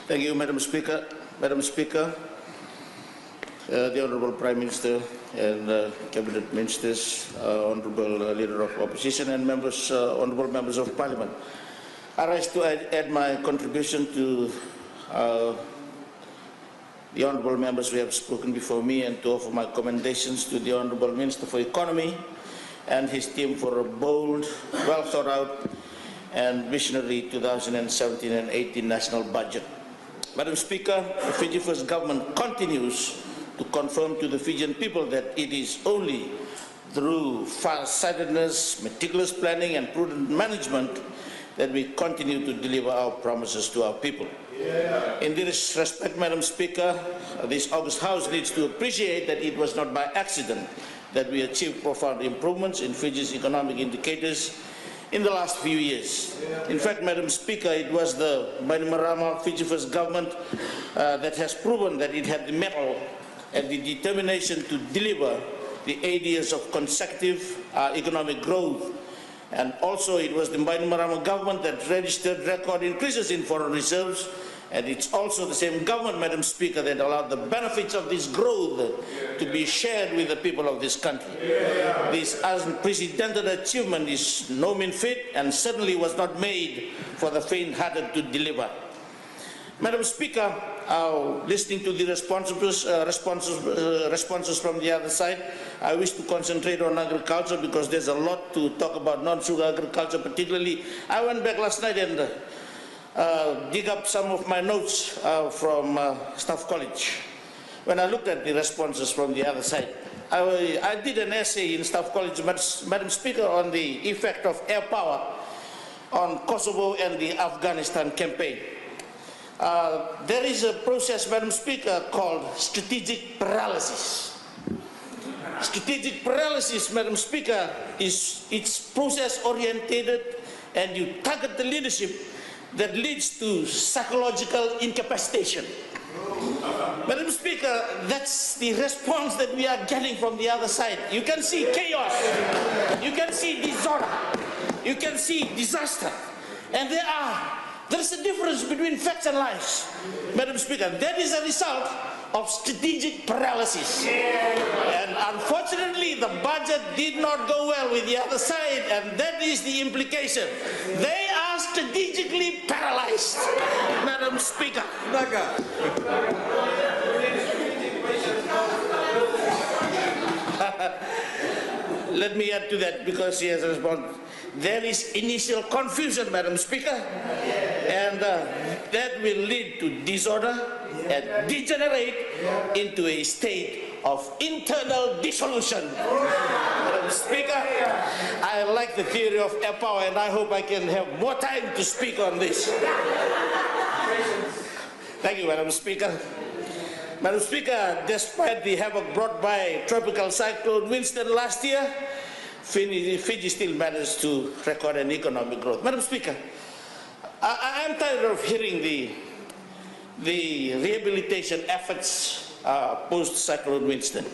Thank you, Madam Speaker. Madam Speaker, the Honourable Prime Minister and Cabinet Ministers, Honourable Leader of Opposition and members, Honourable Members of Parliament. I rise to add my contribution to the Honourable Members who have spoken before me and to offer my commendations to the Honourable Minister for Economy and his team for a bold, well thought out and visionary 2017 and 18 national budget. Madam Speaker, the Fiji First Government continues to confirm to the Fijian people that it is only through far-sightedness, meticulous planning and prudent management that we continue to deliver our promises to our people. In this respect, Madam Speaker, this August House needs to appreciate that it was not by accident that we achieved profound improvements in Fiji's economic indicators in the last few years. In fact, Madam Speaker, it was the Bainimarama Fiji First Government that has proven that it had the mettle and the determination to deliver the 8 years of consecutive economic growth. And also it was the Bainimarama government that registered record increases in foreign reserves, and it's also the same government, Madam Speaker, that allowed the benefits of this growth to be shared with the people of this country. This unprecedented achievement is no mean feat and certainly was not made for the faint-hearted to deliver. Madam Speaker, listening to the responses from the other side, I wish to concentrate on agriculture because there's a lot to talk about non-sugar agriculture particularly. I went back last night and dig up some of my notes from Staff College. When I looked at the responses from the other side, I did an essay in Staff College, Madam Speaker, on the effect of air power on Kosovo and the Afghanistan campaign. There is a process, Madam Speaker, called strategic paralysis. Strategic paralysis, Madam Speaker, it's process-oriented, and you target the leadership that leads to psychological incapacitation. Madam Speaker, that's the response that we are getting from the other side. You can see chaos, you can see disorder, you can see disaster, and there's a difference between facts and lies, Madam Speaker. That is a result of strategic paralysis. And unfortunately, the budget did not go well with the other side, and that is the implication. They are strategically paralyzed, Madam Speaker. Let me add to that because he has responded. There is initial confusion, Madam Speaker, and that will lead to disorder and degenerate into a state of internal dissolution. Madam Speaker, I like the theory of air power, and I hope I can have more time to speak on this. Thank you, Madam Speaker. Madam Speaker, despite the havoc brought by Tropical Cyclone Winston last year, Fiji still managed to record an economic growth. Madam Speaker, I am tired of hearing the rehabilitation efforts post-Cyclone Winston.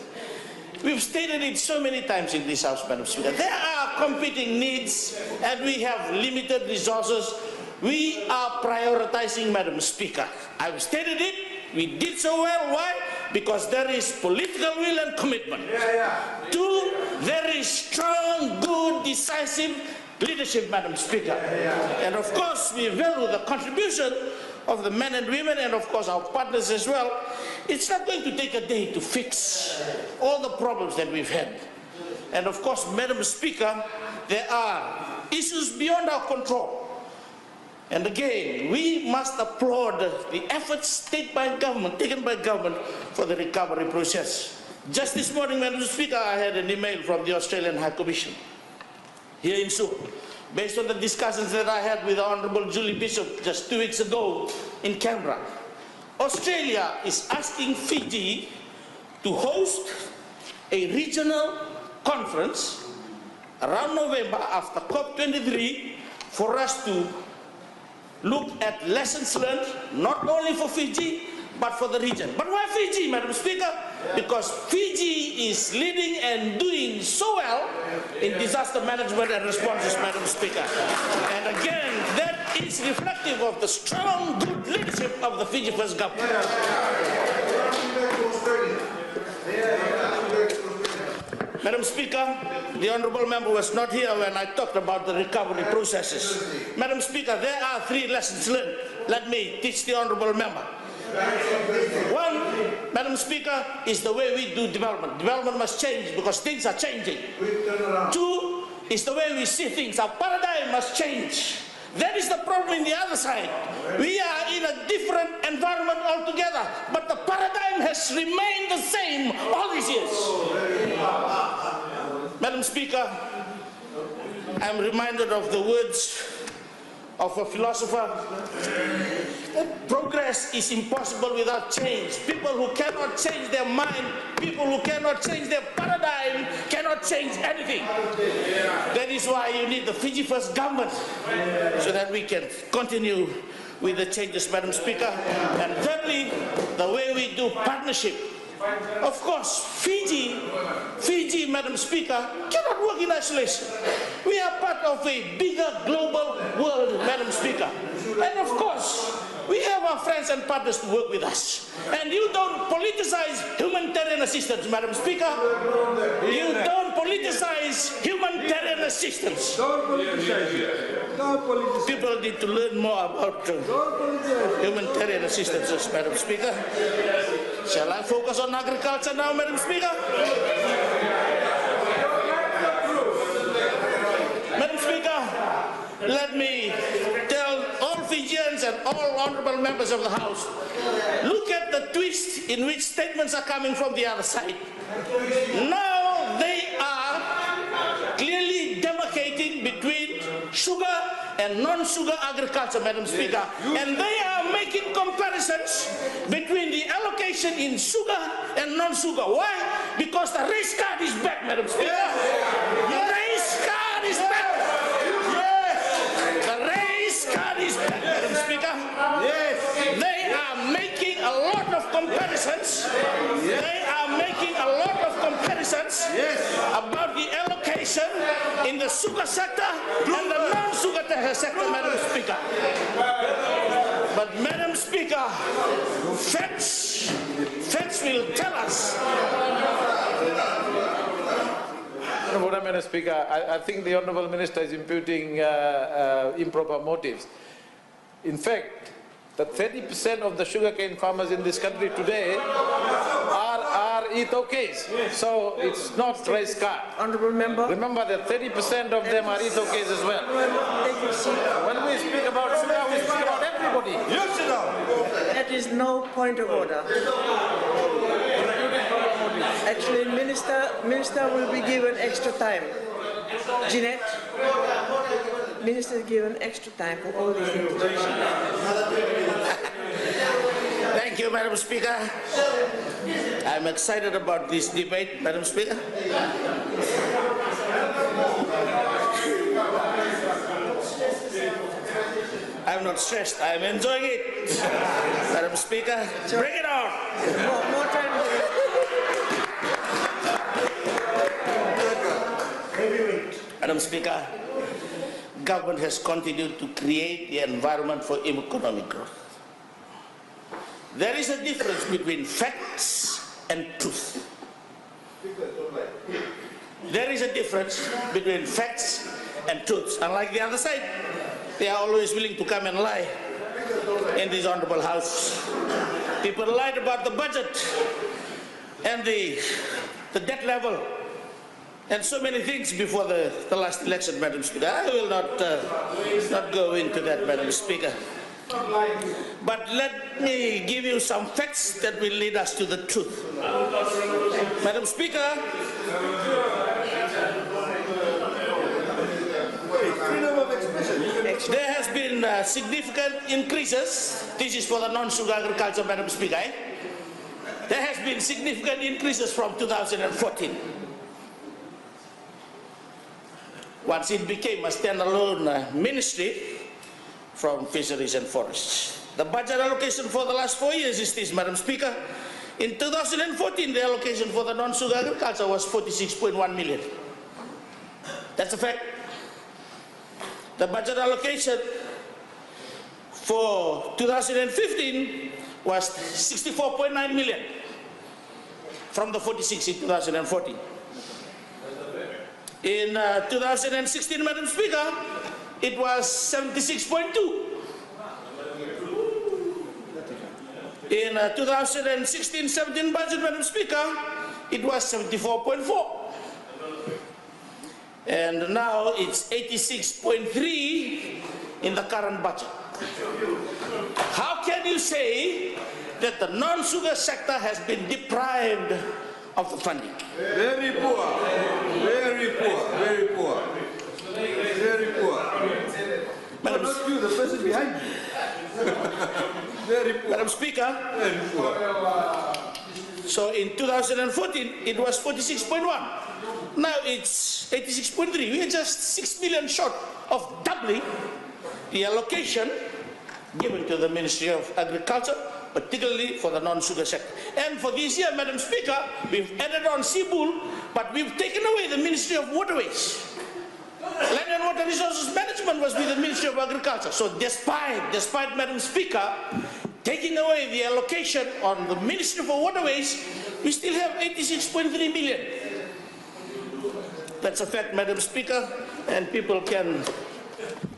We've stated it so many times in this House, Madam Speaker. There are competing needs and we have limited resources. We are prioritizing, Madam Speaker. I've stated it. We did so well. Why? Because there is political will and commitment. Two, there is strong, good, decisive leadership, Madam Speaker. And of course, we value the contribution of the men and women and of course our partners as well. It's not going to take a day to fix all the problems that we've had. And of course, Madam Speaker, there are issues beyond our control. And again, we must applaud the efforts taken by government for the recovery process. Just this morning, Madam Speaker, I had an email from the Australian High Commission here in Seoul, based on the discussions that I had with Honourable Julie Bishop just 2 weeks ago in Canberra. Australia is asking Fiji to host a regional conference around November after COP23 for us to look at lessons learned, not only for Fiji, but for the region. But why Fiji, Madam Speaker? Because Fiji is leading and doing so well in disaster management and responses, Madam Speaker. And again, that is reflective of the strong, good leadership partnership of the Fiji First government. Madam Speaker, the honourable member was not here when I talked about the recovery processes. Madam Speaker, there are 3 lessons learned. Let me teach the honourable member. 1, Madam Speaker, is the way we do development. Development must change because things are changing. 2 is the way we see things. Our paradigm must change. That is the problem in the other side. We are in a different environment altogether, but the paradigm has remained the same all these years. Madam Speaker, I am reminded of the words of a philosopher. Progress is impossible without change. People who cannot change their mind, people who cannot change their paradigm, cannot change anything. That is why you need the Fiji First government, so that we can continue with the changes, Madam Speaker. And thirdly, the way we do partnership. Of course, Fiji, Madam Speaker, cannot work in isolation. We are part of a bigger global world, Madam Speaker. And of course, we have our friends and partners to work with us. And you don't politicize humanitarian assistance, Madam Speaker. You don't politicize humanitarian assistance. Don't politicize it. Don't politicize. People need to learn more about humanitarian assistance, Madam Speaker. Shall I focus on agriculture now, Madam Speaker? Madam Speaker, let me tell all Fijians and all honourable members of the House, look at the twist in which statements are coming from the other side. Now they are clearly demarcating between sugar and non-sugar agriculture, Madam Speaker. And they are making comparisons between the allocation in sugar and non-sugar. Why? Because the race card is back, Madam Speaker. The race card is back. The race card is back, Madam Speaker. They are making a lot of comparisons. They are making a lot of comparisons about the allocation in the sugar sector and the non-sugar sector, Madam Speaker. But Madam Speaker, facts will tell us. Madam Speaker, I think the Honourable Minister is imputing improper motives. In fact, the 30% of the sugarcane farmers in this country today are Ethiopians. So it's not race card. Honourable Member. Remember that 30% of them are Ethiopians as well. When we speak about sugar, we speak about everybody. Yes, that is no point of order. Actually, Minister will be given extra time. Jeanette, Minister is given extra time for all these interventions. Thank you, Madam Speaker. I'm excited about this debate, Madam Speaker. I'm not stressed. I'm enjoying it. Madam Speaker, bring it on. More time. Madam Speaker, government has continued to create the environment for economic growth. There is a difference between facts and truth. There is a difference between facts and truths. Unlike the other side, they are always willing to come and lie in this honourable house. People lied about the budget and the debt level and so many things before the last election, Madam Speaker. I will not go into that, Madam Speaker. But let me give you some facts that will lead us to the truth. Madam Speaker, there has been significant increases. This is for the non-sugar agriculture, Madam Speaker. There has been significant increases from 2014. Once it became a standalone ministry from Fisheries and Forests. The budget allocation for the last 4 years is this, Madam Speaker. In 2014, the allocation for the non-sugar agriculture was 46.1 million. That's a fact. The budget allocation for 2015 was 64.9 million from the 46 in 2014. In 2016, Madam Speaker, it was 76.2. In 2016-17 budget, Madam Speaker, it was 74.4. And now it's 86.3 in the current budget. How can you say that the non-sugar sector has been deprived of the funding? Very poor, very poor, very poor, very poor. Madam, Not you, the person behind you. Very poor. Madam Speaker, Very poor. so in 2014 it was 46.1. Now it's 86.3. We are just 6 million short of doubling the allocation given to the Ministry of Agriculture, particularly for the non-sugar sector. And for this year, Madam Speaker, we've added on Cebu, but we've taken away the Ministry of Waterways. Land and Water Resources Management was with the Ministry of Agriculture. So despite Madam Speaker, taking away the allocation on the Ministry for Waterways, we still have 86.3 million. That's a fact, Madam Speaker, and people can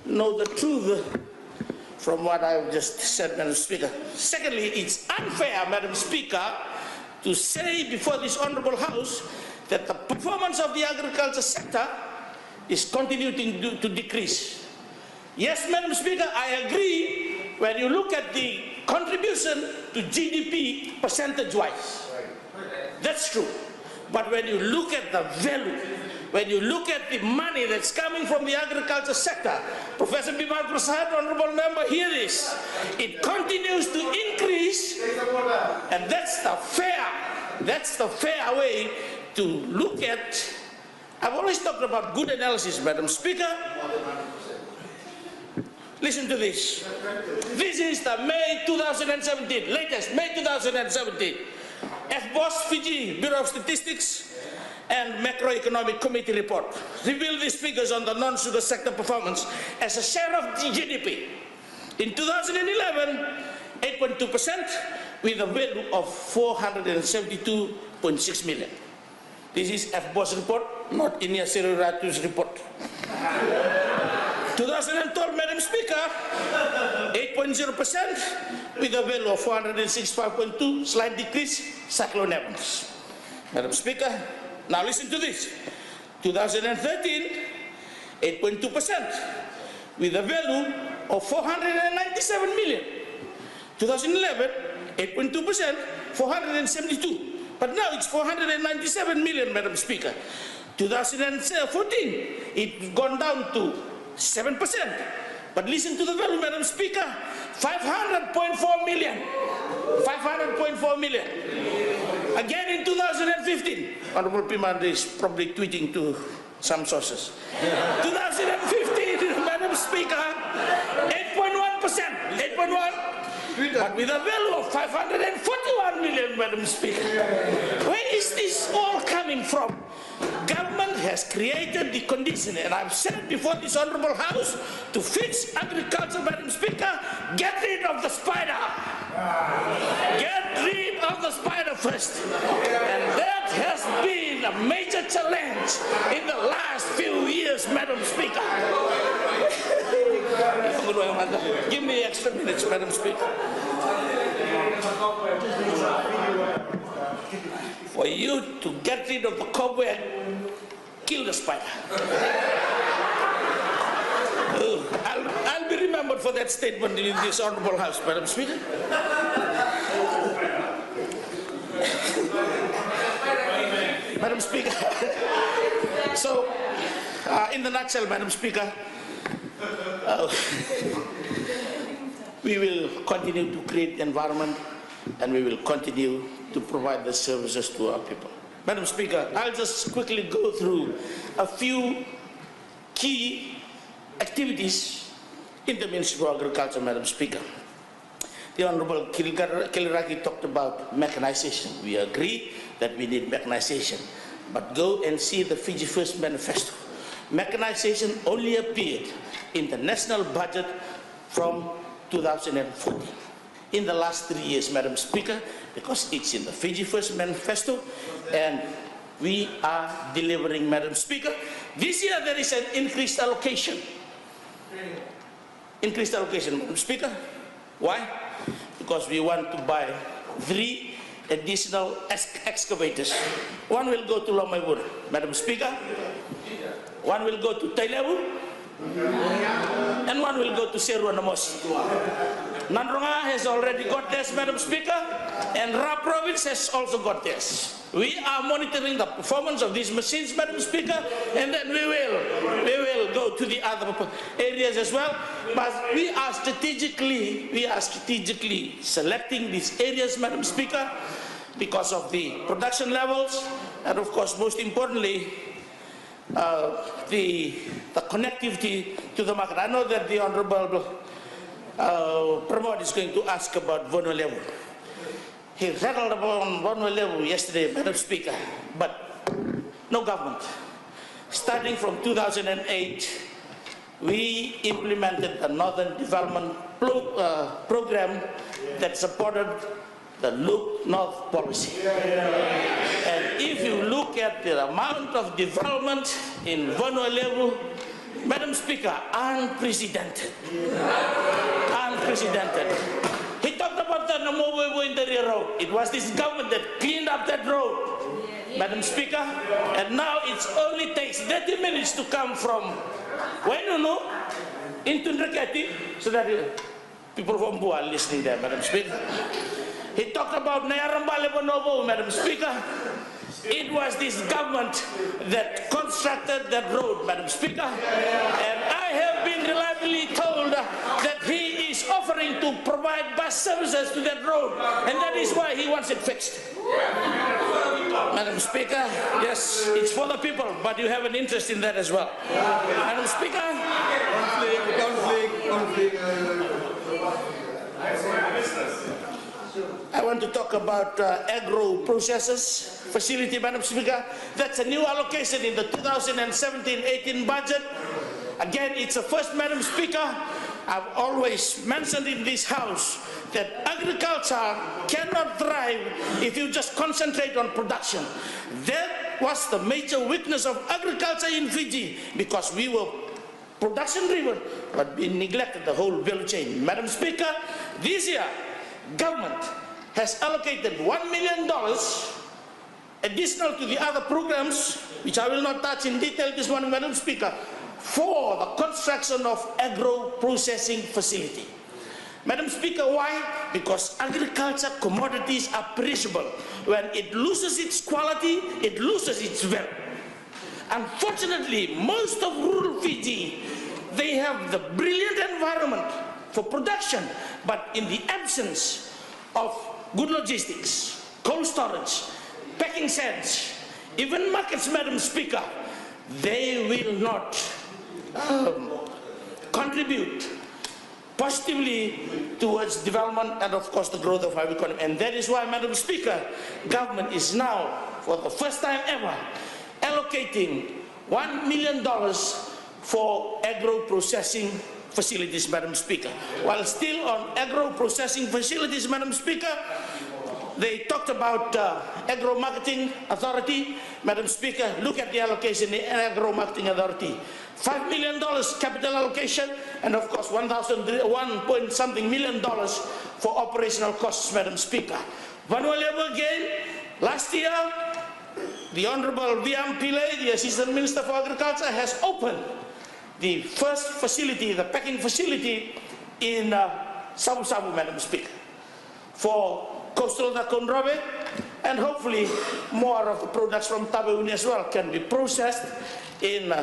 know the truth from what I've just said, Madam Speaker. Secondly, it's unfair, Madam Speaker, to say before this Honourable House that the performance of the agriculture sector is continuing to decrease. Yes, Madam Speaker, I agree when you look at the contribution to GDP percentage-wise. That's true. But when you look at the value, when you look at the money that's coming from the agriculture sector, Professor Bimal Prasad, Honourable Member, hear this. It continues to increase, and that's the fair way to look at. I've always talked about good analysis, Madam Speaker. Listen to this. This is the May 2017, latest May 2017. FBOS Fiji Bureau of Statistics and Macroeconomic Committee report reveal these figures on the non-sugar sector performance as a share of GDP. In 2011, 8.2% with a value of 472.6 million. This is FBOS report, not Inia Ratu's report. 2012, Madam Speaker, 8.0% with a value of 465.2, slight decrease, Cyclone Evans. Madam Speaker, now listen to this. 2013, 8.2% with a value of 497 million. 2011, 8.2%, 472. But now it's 497 million, Madam Speaker. 2014, it's gone down to 7%. But listen to the value, Madam Speaker, 500.4 million. 500.4 million. Again in 2015, Honorable Piman is probably tweeting to some sources. 2015, Madam Speaker, 8.1%. 8.1%. But with a value of 541 million, Madam Speaker. Where is this all coming from? Government has created the condition, and I've said before this Honourable House, to fix agriculture, Madam Speaker, get rid of the spider. Get rid of the spider first. And that has been a major challenge in the last few years, Madam Speaker. Give me extra minutes, Madam Speaker. For you to get rid of the cobweb, kill the spider. I'll be remembered for that statement in this Honourable House, Madam Speaker. Madam Speaker. So, in the nutshell, Madam Speaker, we will continue to create the environment, and we will continue to provide the services to our people. Madam Speaker, I'll just quickly go through a few key activities in the Ministry of Agriculture, Madam Speaker. The Honourable Kiliraki talked about mechanization. We agree that we need mechanization, but go and see the Fiji First Manifesto. Mechanization only appeared in the national budget from 2014. In the last 3 years, Madam Speaker, because it's in the Fiji First Manifesto, and we are delivering, Madam Speaker. This year there is an increased allocation. Increased allocation, Madam Speaker. Why? Because we want to buy 3 additional excavators. One will go to Lomaibur, Madam Speaker. One will go to Tailebu, and one will go to Seru Namos. Nandronga has already got theirs, Madam Speaker, and Ra Province has also got theirs. We are monitoring the performance of these machines, Madam Speaker, and then we will go to the other areas as well. But we are strategically selecting these areas, Madam Speaker, because of the production levels, and of course, most importantly, the connectivity to the market. I know that the Honorable Pramod is going to ask about Vonoleu. He rattled about Vonoleu yesterday, Madam Speaker, but no government. Starting from 2008, we implemented a Northern Development Program that supported the Look North policy. And if you look at the amount of development in Vonoleu, Madam Speaker, unprecedented. Unprecedented. He talked about the Namowebu Interior Road. It was this government that cleaned up that road, Madam Speaker, and now it only takes 30 minutes to come from Wainunu into Ndraketi, so that people from Bua are listening there, Madam Speaker. He talked about Nayarambale Bonobo, Madam Speaker. It was this government that constructed that road, Madam Speaker, and I have been reliably told that he is offering to provide bus services to that road, and that is why he wants it fixed. Madam Speaker, yes, it's for the people, but you have an interest in that as well. Madam Speaker. Conflict. I want to talk about agro processors facility, Madam Speaker. That's a new allocation in the 2017-18 budget. Again, it's a first, Madam Speaker. I've always mentioned in this House that agriculture cannot thrive if you just concentrate on production. That was the major weakness of agriculture in Fiji, because we were production driven, but we neglected the whole value chain. Madam Speaker, this year, government has allocated $1 million additional to the other programs, which I will not touch in detail this morning, Madam Speaker, for the construction of agro-processing facility. Madam Speaker, why? Because agriculture commodities are perishable. When it loses its quality, it loses its value. Unfortunately, most of rural Fiji, they have the brilliant environment for production, but in the absence of good logistics, cold storage, packing sands, even markets, Madam Speaker, they will not contribute positively towards development and, of course, the growth of our economy. And that is why, Madam Speaker, government is now, for the first time ever, allocating $1 million for agro-processing facilities, Madam Speaker. While still on agro-processing facilities, Madam Speaker, they talked about Agro-Marketing Authority. Madam Speaker, look at the allocation in Agro-Marketing Authority. $5 million capital allocation, and of course $1 point something million for operational costs, Madam Speaker. Vanuatu again, last year, the Honorable V.M. Pillay, the Assistant Minister for Agriculture, has opened the first facility, the packing facility in Sabu-Sabu, Madam Speaker, for coastal Nakonrabe, and hopefully more of the products from Tabeuni as well can be processed in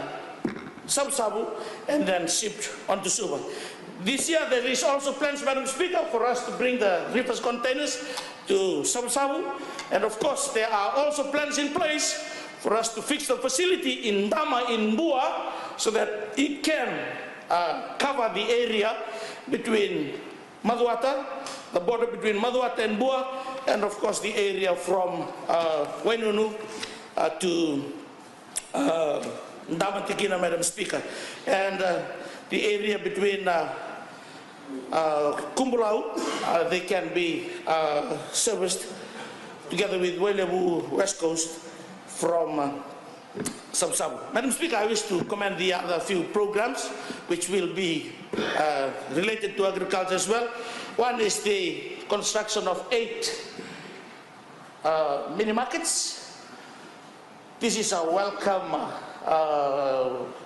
Sabu-Sabu and then shipped onto Suva. This year there is also plans, Madam Speaker, for us to bring the reverse containers to Sabu-Sabu, and of course there are also plans in place for us to fix the facility in Dama in Bua so that it can cover the area between Maduata, the border between Maduata and Bua, and of course the area from Wainunu to Dama Tikina, Madam Speaker, and the area between Kumbulau, they can be serviced together with Wailebu West Coast from Sabsabu. Madam Speaker, I wish to commend the other few programs which will be related to agriculture as well. One is the construction of 8 mini markets. This is a welcome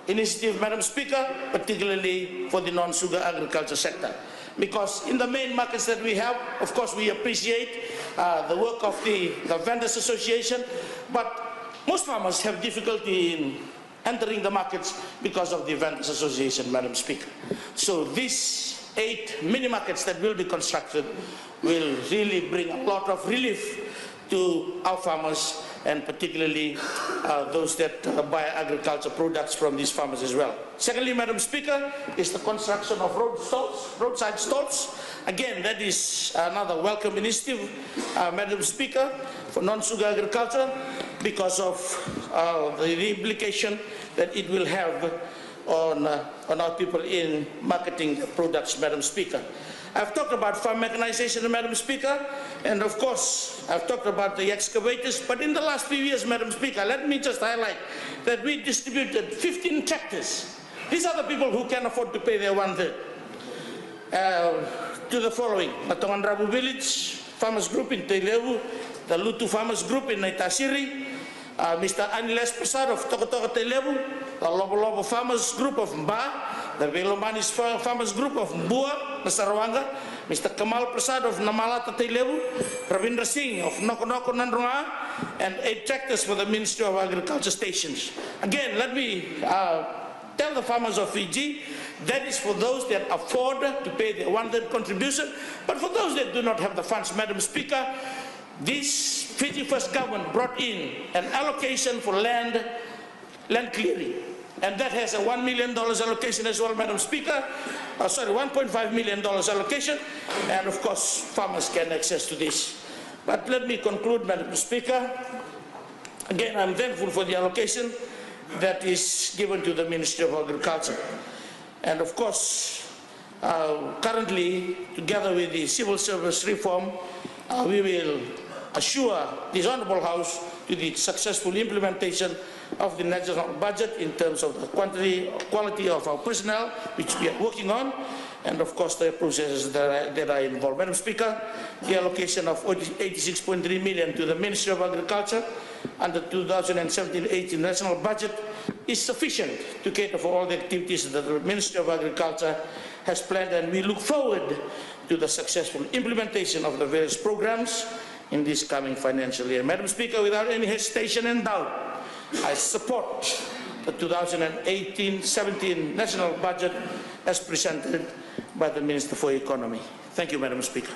initiative, Madam Speaker, particularly for the non-sugar agriculture sector. Because in the main markets that we have, of course, we appreciate the work of the Vendors Association, but most farmers have difficulty in entering the markets because of the Vendors Association, Madam Speaker. So these 8 mini markets that will be constructed will really bring a lot of relief to our farmers, and particularly those that buy agriculture products from these farmers as well. Secondly, Madam Speaker, is the construction of roadside stalls. Again, that is another welcome initiative, Madam Speaker, for non-sugar agriculture, because of the implication that it will have on our people in marketing products, Madam Speaker. I've talked about farm mechanization, Madam Speaker, and of course, I've talked about the excavators, but in the last few years, Madam Speaker, let me just highlight that we distributed 15 tractors. These are the people who can afford to pay their 1/3. To the following: Matongan Rabu Village Farmers Group in Teilevu, the Lutu Farmers Group in Naitasiri, Mr. Aniles Prasad of Tokotoka Teilevu, the Lobo Farmers Group of Mba, the Velomanis Farmers Group of Mbua, Nasarawanga, Mr. Kamal Prasad of Namalata Teilevu, Ravindra Singh of Nokonoko Nandrunga, and 8 tractors for the Ministry of Agriculture stations. Again, let me tell the farmers of Fiji, that is for those that afford to pay their 1/3 contribution, but for those that do not have the funds, Madam Speaker, this Fiji First government brought in an allocation for land clearing. And that has a $1 million allocation as well, Madam Speaker. Sorry, $1.5 million allocation. And of course, farmers can access to this. But let me conclude, Madam Speaker. Again, I'm thankful for the allocation that is given to the Ministry of Agriculture. And of course, currently, together with the civil service reform, we will assure this Honourable House to the successful implementation of the national budget in terms of the quality of our personnel, which we are working on, and of course the processes that are involved. Madam Speaker, the allocation of 86.3 million to the Ministry of Agriculture under 2017-18 national budget is sufficient to cater for all the activities that the Ministry of Agriculture has planned, and we look forward to the successful implementation of the various programs in this coming financial year. Madam Speaker, without any hesitation and doubt, I support the 2018-17 national budget as presented by the Minister for Economy. Thank you, Madam Speaker.